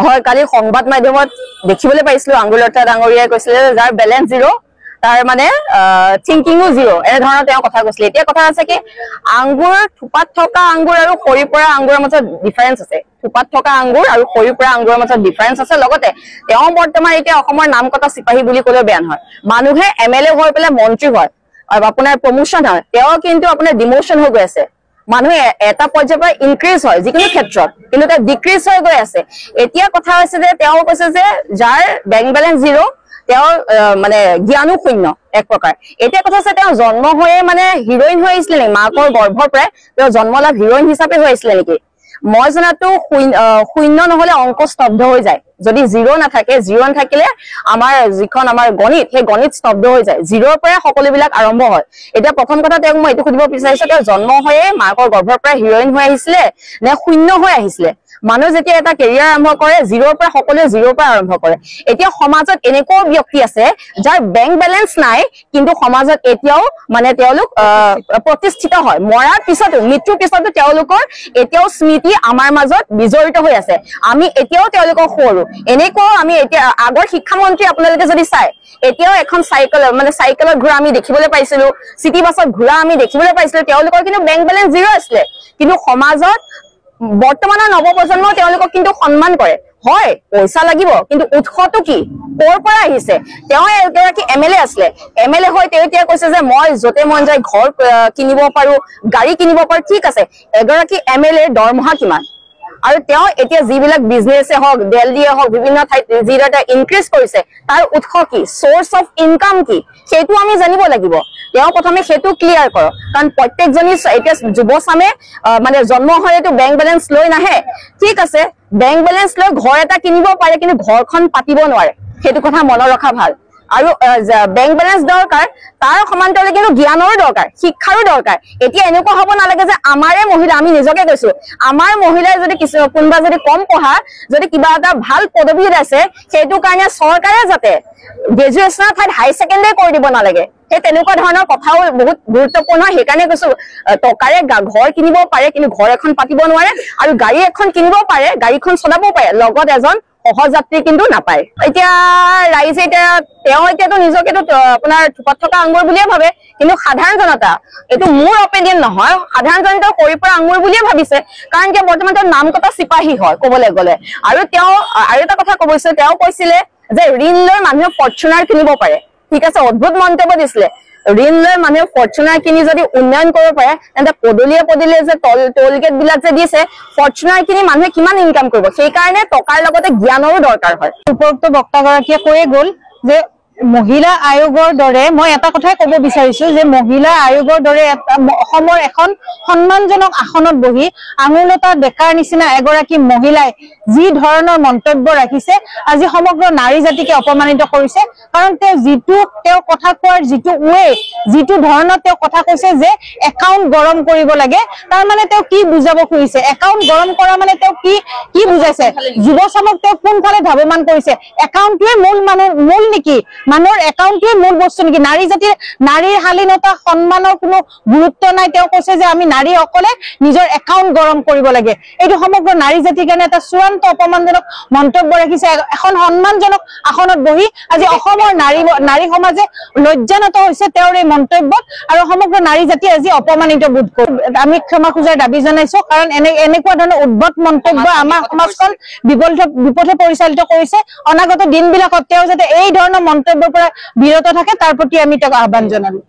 হয় কালি সংবাদ মাধ্যমত দেখিবলৈ পাইছিলো আঙ্গুলতা ডাঙৰীয়াই কৈছিলে যাৰ বেলেন্স জিৰো তাৰ মানে থিংকিংও জিৰো এনে ধৰণৰ তেওঁ কথা কৈছিলে। এতিয়া কথা আছে কি আঙ্গুৰ থোপাত থকা আঙ্গুৰ আৰু খৰি পৰা আঙ্গুৰৰ মাজত ডিফাৰেন্স আছে। থোপাত থকা আঙ্গুৰ আৰু খৰি পৰা আঙ্গুৰৰ মাজত ডিফাৰেন্স আছে। লগতে তেওঁ বৰ্তমান এতিয়া অসমৰ নাম কটা চিপাহী বুলি ক'লেও বেয়া নহয়। মানুহে MLA হৈ পেলাই মন্ত্ৰী হয় আৰু আপোনাৰ প্ৰমোশ্যন হয়, তেওঁ কিন্তু আপোনাৰ ডিমোশ্যন হৈ গৈ আছে। মানুহে এটা পৰ্যায়ৰ পৰা ইনক্ৰিজ হয় যিকোনো ক্ষেত্ৰত, কিন্তু তেওঁ ডিক্ৰিজ হৈ গৈ আছে। এতিয়া কথা হৈছে যে তেওঁ কৈছে যে যাৰ বেংক বেলেন্স জিৰো তেওঁৰ মানে জ্ঞানো শূন্য এক প্ৰকাৰ। এতিয়া কথা আছে তেওঁ জন্ম হৈয়ে মানে হিৰইন হৈ আহিছিলে নেকি, মাকৰ গৰ্ভৰ পৰাই তেওঁ জন্ম লাভ হিৰইন হিচাপে হৈ আহিছিলে নেকি? মই জনাতো শূন্য নহলে অংক স্তব্ধ হৈ যায়। যদি জিৰো নাথাকে, জিৰো নাথাকিলে আমাৰ যিখন আমাৰ গণিত সেই গণিত স্তব্ধ হৈ যায়। জিৰোৰ পৰাই সকলোবিলাক আৰম্ভ হয়। এতিয়া প্ৰথম কথা তেওঁক মই এইটো সুধিব বিচাৰিছো তেওঁ জন্ম হৈয়ে মাকৰ গৰ্ভৰ পৰা হিৰইন হৈ আহিছিলে নে শূন্য হৈ আহিছিলে? মানুহ যেতিয়া এটা কেৰিয়াৰ আৰম্ভ কৰে জিৰোৰ পৰা সকলোৱে জিৰোৰ পৰা আৰম্ভ কৰে। এতিয়া সমাজত এনেকুৱা ব্যক্তি আছে যাৰ বেংক বেলেন্স নাই কিন্তু সমাজত এতিয়াও মানে তেওঁলোক প্ৰতিষ্ঠিত হয়। মৰাৰ পিছতো মৃত্যুৰ পিছতো তেওঁলোকৰ এতিয়াও স্মৃতি আমাৰ মাজত বিজড়িত হৈ আছে। আমি এতিয়াও তেওঁলোকক সৰু এনেকুৱাও আমি এতিয়া আগৰ শিক্ষামন্ত্ৰী আপোনালোকে যদি চাই এতিয়াও এখন চাইকেলত ঘূৰা আমি দেখিবলৈ পাইছিলো, চিটি বাছত ঘূৰা আমি দেখিবলৈ পাইছিলো। তেওঁলোকৰ কিন্তু বেংক বেলেন্স জিৰো আছিলে, কিন্তু সমাজত বৰ্তমানৰ নৱপ্ৰজন্ম তেওঁলোকক কিন্তু সন্মান কৰে। হয় পইচা লাগিব, কিন্তু উৎসটো কি, ক'ৰ পৰা আহিছে? তেওঁ এগৰাকী MLA আছিলে, MLA হৈ তেওঁ এতিয়া কৈছে যে মই যতে মন যায় ঘৰ কিনিব পাৰো, গাড়ী কিনিব পাৰো। ঠিক আছে, এগৰাকী MLA দৰমহা কিমান? আৰু তেওঁ এতিয়া যিবিলাক বিজনেছে হওক, দিল্লীয়ে হওক, বিভিন্ন ঠাইত যিদৰে ইনক্ৰিজ কৰিছে তাৰ উৎস কি, চৰ্চ অফ ইনকাম কি, সেইটো আমি জানিব লাগিব। তেওঁ প্ৰথমে সেইটো ক্লিয়াৰ কৰক, কাৰণ প্ৰত্যেকজনী এতিয়া যুৱচামে মানে জন্ম হয়তো বেংক বেলেন্স লৈ নাহে। ঠিক আছে, বেংক বেলেন্স লৈ ঘৰ এটা কিনিব পাৰে কিন্তু ঘৰখন পাতিব নোৱাৰে, সেইটো কথা মনত ৰখা ভাল। আৰু বেংক বেলেন্স দৰকাৰ, তাৰ সমান্তৰালে কিন্তু জ্ঞানৰো দৰকাৰ, শিক্ষাৰো দৰকাৰ। এতিয়া এনেকুৱা হ'ব নালাগে যে আমাৰে মহিলা, আমি নিজকে কৈছো, আমাৰ মহিলাই যদি কোনোবা যদি কম পঢ়া যদি কিবা এটা ভাল পদবীত আছে সেইটো কাৰণে চৰকাৰে যাতে গ্ৰেজুৱেশ্যনৰ ঠাইত হাই ছেকেণ্ডাৰী কৰি দিব নালাগে। সেই তেনেকুৱা ধৰণৰ কথাও বহুত গুৰুত্বপূৰ্ণ। সেইকাৰণে কৈছো টকাৰে ঘৰ কিনিব পাৰে কিন্তু ঘৰ এখন পাতিব নোৱাৰে, আৰু গাড়ী এখন কিনিব পাৰে, গাড়ীখন চলাব পাৰে, লগত এজন সহযাত্ৰী কিন্তু নাপায়। এতিয়া ৰাইজে তেওঁ এতিয়াতো নিজকেতো আপোনাৰ থোপাত থকা আঙুৰ বুলিয়ে ভাবে, কিন্তু সাধাৰণ জনতা, এইটো মোৰ অপিনিয়ন নহয়, সাধাৰণ জনতা খৰিৰ পৰা আঙুৰ বুলিয়ে ভাবিছে। কাৰণ কিয় বৰ্তমান তেওঁ নাম কটা চিপাহী হয় কবলৈ গলে। আৰু তেওঁ আৰু এটা কথা কবইছে, তেওঁ কৈছিলে যে ঋণ লৈ মানুহে ফৰ্চুনাৰ কিনিব পাৰে। ঠিক আছে, অদ্ভুত মন্তব্য দিছিলে। ঋণ লৈ মানুহে ফৰ্চুনাৰ কিনি যদি উন্নয়ন কৰিব পাৰে তেন্তে পদূলিয়ে যে টোল গেট বিলাক যে দিছে, ফৰ্চুনাৰ কিনি মানুহে কিমান ইনকাম কৰিব? সেইকাৰণে টকাৰ লগতে জ্ঞানৰো দৰকাৰ হয়। উপৰোক্ত বক্তাগৰাকীয়ে কৈয়ে গ'ল যে মহিলা আয়োগৰ দৰে, মই এটা কথাই ক'ব বিচাৰিছো যে মহিলা আয়োগৰ দৰে অসমৰ এখন সন্মানজনক আসনত বহি আঙুলতা ডেকাৰ নিচিনা এগৰাকী মহিলাই যি ধৰণৰ মন্তব্য ৰাখিছে আজি সমগ্ৰ নাৰী জাতিকে অপমানিত কৰিছে। কাৰণ তেওঁ কথা কোৱাৰ যিটো যিটো ধৰণত তেওঁ কথা কৈছে যে একাউণ্ট গৰম কৰিব লাগে, তাৰ মানে তেওঁ কি বুজাব খুজিছে? একাউণ্ট গৰম কৰা মানে তেওঁ কি বুজাইছে? যুৱচামক তেওঁ কোনফালে ধাৱমান কৰিছে? একাউণ্টটোৱে মূল নেকি? মানুহৰ একাউণ্টটোৱে মূল বস্তু নেকি? নাৰীৰ শালীনতা সন্মানৰ কোনো গুৰুত্ব নাই। তেওঁ কৈছে যে আমি নাৰীসকলে নিজৰ একাউণ্ট গৰম কৰিব লাগে। এইটো সমগ্ৰ নাৰী জাতিৰ কাৰণে এটা চূড়ান্ত অপমানজনক মন্তব্য ৰাখিছে। এখন সন্মানজনক আসনত বহি আজি অসমৰ নাৰী সমাজে লজ্জানত হৈছে তেওঁৰ এই মন্তব্যত, আৰু সমগ্ৰ নাৰী জাতি আজি অপমানিত বোধ কৰে। আমি ক্ষমা খোজাৰ দাবী জনাইছো, কাৰণ এনেকুৱা ধৰণৰ উদ্ভট মন্তব্য আমাৰ সমাজখন বিপথে পৰিচালিত কৰিছে। অনাগত দিনবিলাকত তেওঁ যাতে এই ধৰণৰ মন্তব্যৰ পৰা বিৰত থাকে তাৰ প্ৰতি আমি তেওঁক আহ্বান জনালো।